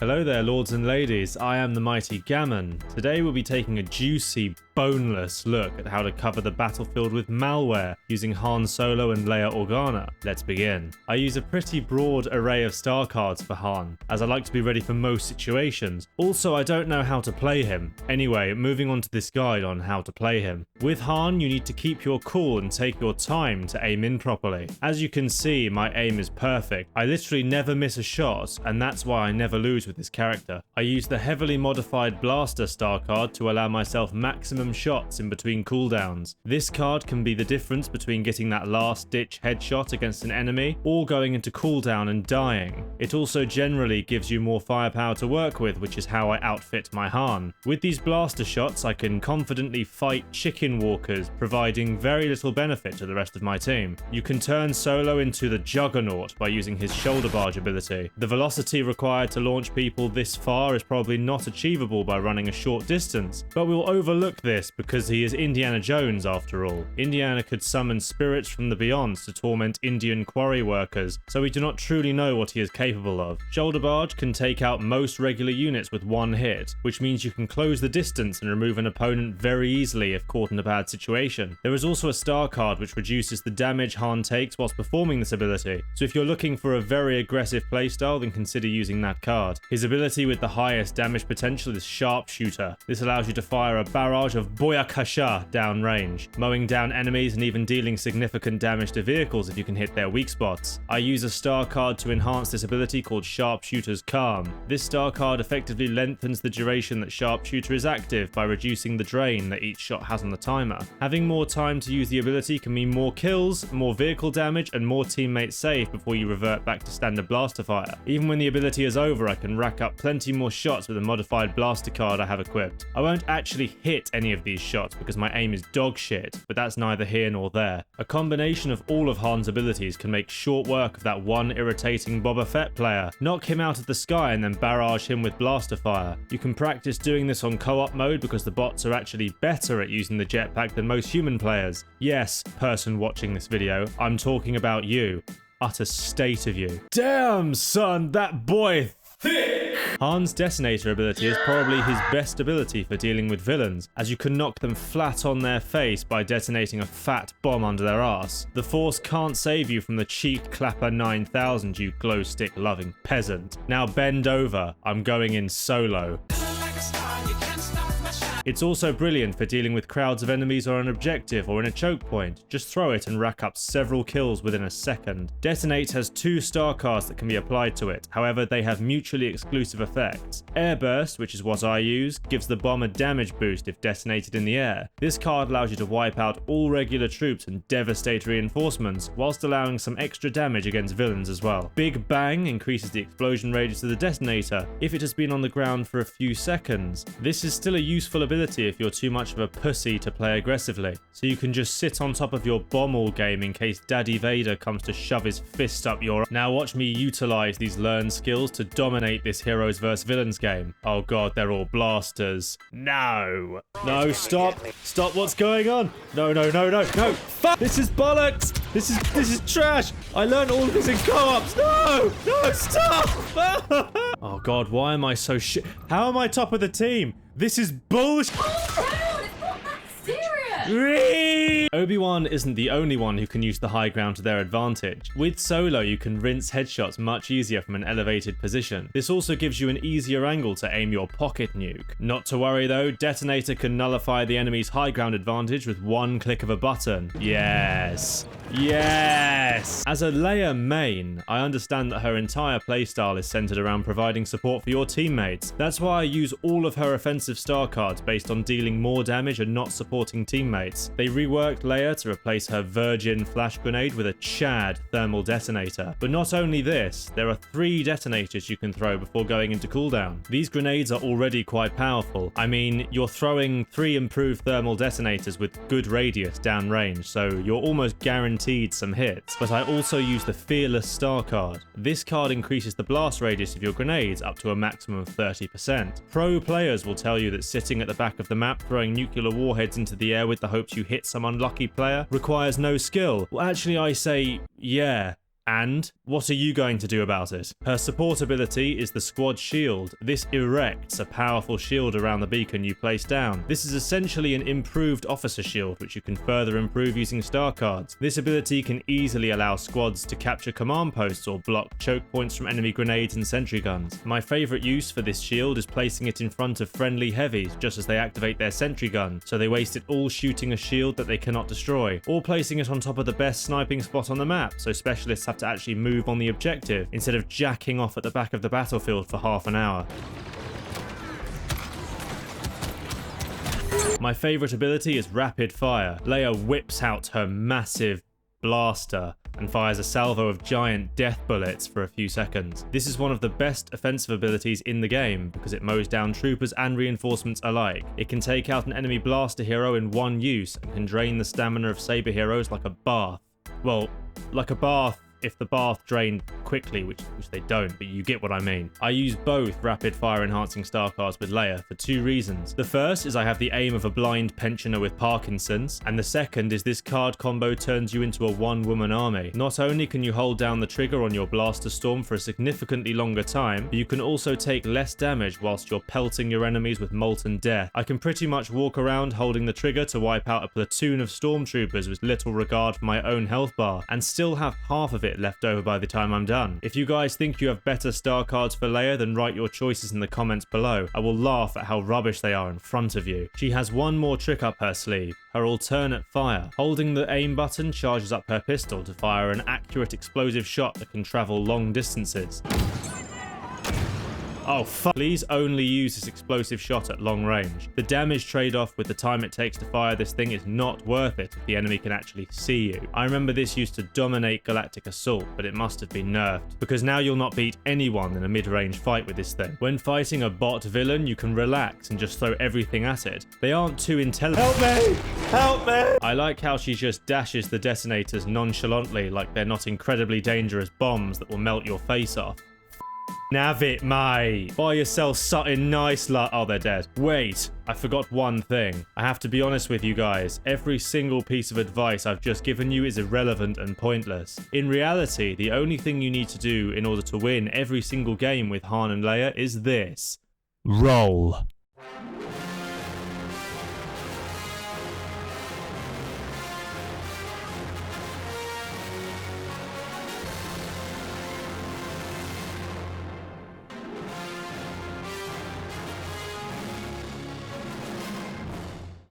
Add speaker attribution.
Speaker 1: Hello there, lords and ladies, I am the Mighty Gammon. Today we'll be taking a juicy, boneless look at how to cover the battlefield with malware using Han Solo and Leia Organa. Let's begin. I use a pretty broad array of star cards for Han, as I like to be ready for most situations. Also, I don't know how to play him. Anyway, moving on to this guide on how to play him. With Han, you need to keep your cool and take your time to aim in properly. As you can see, my aim is perfect. I literally never miss a shot, and that's why I never lose with this character. I use the heavily modified Blaster star card to allow myself maximum shots in between cooldowns. This card can be the difference between getting that last ditch headshot against an enemy or going into cooldown and dying. It also generally gives you more firepower to work with, which is how I outfit my Han. With these blaster shots, I can confidently fight chicken walkers, providing very little benefit to the rest of my team. You can turn Solo into the Juggernaut by using his shoulder barge ability. The velocity required to launch people this far is probably not achievable by running a short distance, but we'll overlook this because he is Indiana Jones after all. Indiana could summon spirits from the beyonds to torment Indian quarry workers, so we do not truly know what he is capable of. Shoulder barge can take out most regular units with one hit, which means you can close the distance and remove an opponent very easily if caught in a bad situation. There is also a star card which reduces the damage Han takes whilst performing this ability, so if you're looking for a very aggressive playstyle, then consider using that card. His ability with the highest damage potential is Sharpshooter. This allows you to fire a barrage of boyakasha downrange, mowing down enemies and even dealing significant damage to vehicles if you can hit their weak spots. I use a star card to enhance this ability called Sharpshooter's Calm. This star card effectively lengthens the duration that Sharpshooter is active by reducing the drain that each shot has on the timer. Having more time to use the ability can mean more kills, more vehicle damage, and more teammates saved before you revert back to standard blaster fire. Even when the ability is over, I can rack up plenty more shots with a modified blaster card I have equipped. I won't actually hit any of these shots because my aim is dog shit, but that's neither here nor there. A combination of all of Han's abilities can make short work of that one irritating Boba Fett player. Knock him out of the sky and then barrage him with blaster fire. You can practice doing this on co-op mode because the bots are actually better at using the jetpack than most human players. Yes, person watching this video, I'm talking about you. Utter state of you. Damn, son, that boy thick! Han's Detonator ability is probably his best ability for dealing with villains, as you can knock them flat on their face by detonating a fat bomb under their ass. The Force can't save you from the cheek clapper 9000, you glow stick loving peasant. Now bend over, I'm going in solo. It's also brilliant for dealing with crowds of enemies or an objective or in a choke point. Just throw it and rack up several kills within a second. Detonate has 2 star cards that can be applied to it, however they have mutually exclusive effects. Airburst, which is what I use, gives the bomb a damage boost if detonated in the air. This card allows you to wipe out all regular troops and devastate reinforcements, whilst allowing some extra damage against villains as well. Big Bang increases the explosion radius of the detonator if it has been on the ground for a few seconds. This is still a useful ability if you're too much of a pussy to play aggressively, so you can just sit on top of your bomb all game in case Daddy Vader comes to shove his fist up your... Now watch me utilize these learned skills to dominate this heroes vs villains game. Oh god, they're all blasters. No, stop, what's going on? No, fuck, this is bollocks, this is trash. I learned all of this in co-ops. No, stop. Oh god, why am I so shit? How am I top of the team? This is bullshit. Obi-Wan isn't the only one who can use the high ground to their advantage. With Solo, you can rinse headshots much easier from an elevated position. This also gives you an easier angle to aim your pocket nuke. Not to worry though, Detonator can nullify the enemy's high ground advantage with one click of a button. Yes. As a Leia main, I understand that her entire playstyle is centered around providing support for your teammates. That's why I use all of her offensive star cards based on dealing more damage and not supporting teammates. They reworked Leia to replace her Virgin flash grenade with a Chad thermal detonator. But not only this, there are 3 detonators you can throw before going into cooldown. These grenades are already quite powerful. I mean, you're throwing 3 improved thermal detonators with good radius downrange, so you're almost guaranteed some hits. But I also use the Fearless star card. This card increases the blast radius of your grenades up to a maximum of 30%. Pro players will tell you that sitting at the back of the map throwing nuclear warheads into the air with the hopes you hit some unlucky player requires no skill. Well, actually I say, yeah, And what are you going to do about it? Her support ability is the squad shield. This erects a powerful shield around the beacon you place down. This is essentially an improved officer shield, which you can further improve using star cards. This ability can easily allow squads to capture command posts or block choke points from enemy grenades and sentry guns. My favourite use for this shield is placing it in front of friendly heavies just as they activate their sentry gun, so they waste it all shooting a shield that they cannot destroy, or placing it on top of the best sniping spot on the map, so specialists have to actually move on the objective instead of jacking off at the back of the battlefield for half an hour. My favourite ability is rapid fire. Leia whips out her massive blaster and fires a salvo of giant death bullets for a few seconds. This is one of the best offensive abilities in the game because it mows down troopers and reinforcements alike. It can take out an enemy blaster hero in one use and can drain the stamina of saber heroes like a bath. Well, like a bath if the bath drained quickly, which they don't, but you get what I mean. I use both rapid fire enhancing star cards with Leia for two reasons. The first is I have the aim of a blind pensioner with Parkinson's, and the second is this card combo turns you into a one-woman army. Not only can you hold down the trigger on your blaster storm for a significantly longer time, but you can also take less damage whilst you're pelting your enemies with molten death. I can pretty much walk around holding the trigger to wipe out a platoon of stormtroopers with little regard for my own health bar, and still have half of it left over by the time I'm done. If you guys think you have better star cards for Leia, then write your choices in the comments below. I will laugh at how rubbish they are in front of you. She has one more trick up her sleeve, her alternate fire. Holding the aim button charges up her pistol to fire an accurate explosive shot that can travel long distances. Oh fuck. Please only use this explosive shot at long range. The damage trade-off with the time it takes to fire this thing is not worth it if the enemy can actually see you. I remember this used to dominate Galactic Assault, but it must have been nerfed, because now you'll not beat anyone in a mid-range fight with this thing. When fighting a bot villain, you can relax and just throw everything at it. They aren't too intelligent. Help me! Help me! I like how she just dashes the detonators nonchalantly like they're not incredibly dangerous bombs that will melt your face off. Nav it, mate. Buy yourself something nice, oh, they're dead. Wait, I forgot one thing. I have to be honest with you guys. Every single piece of advice I've just given you is irrelevant and pointless. In reality, the only thing you need to do in order to win every single game with Han and Leia is this. Roll.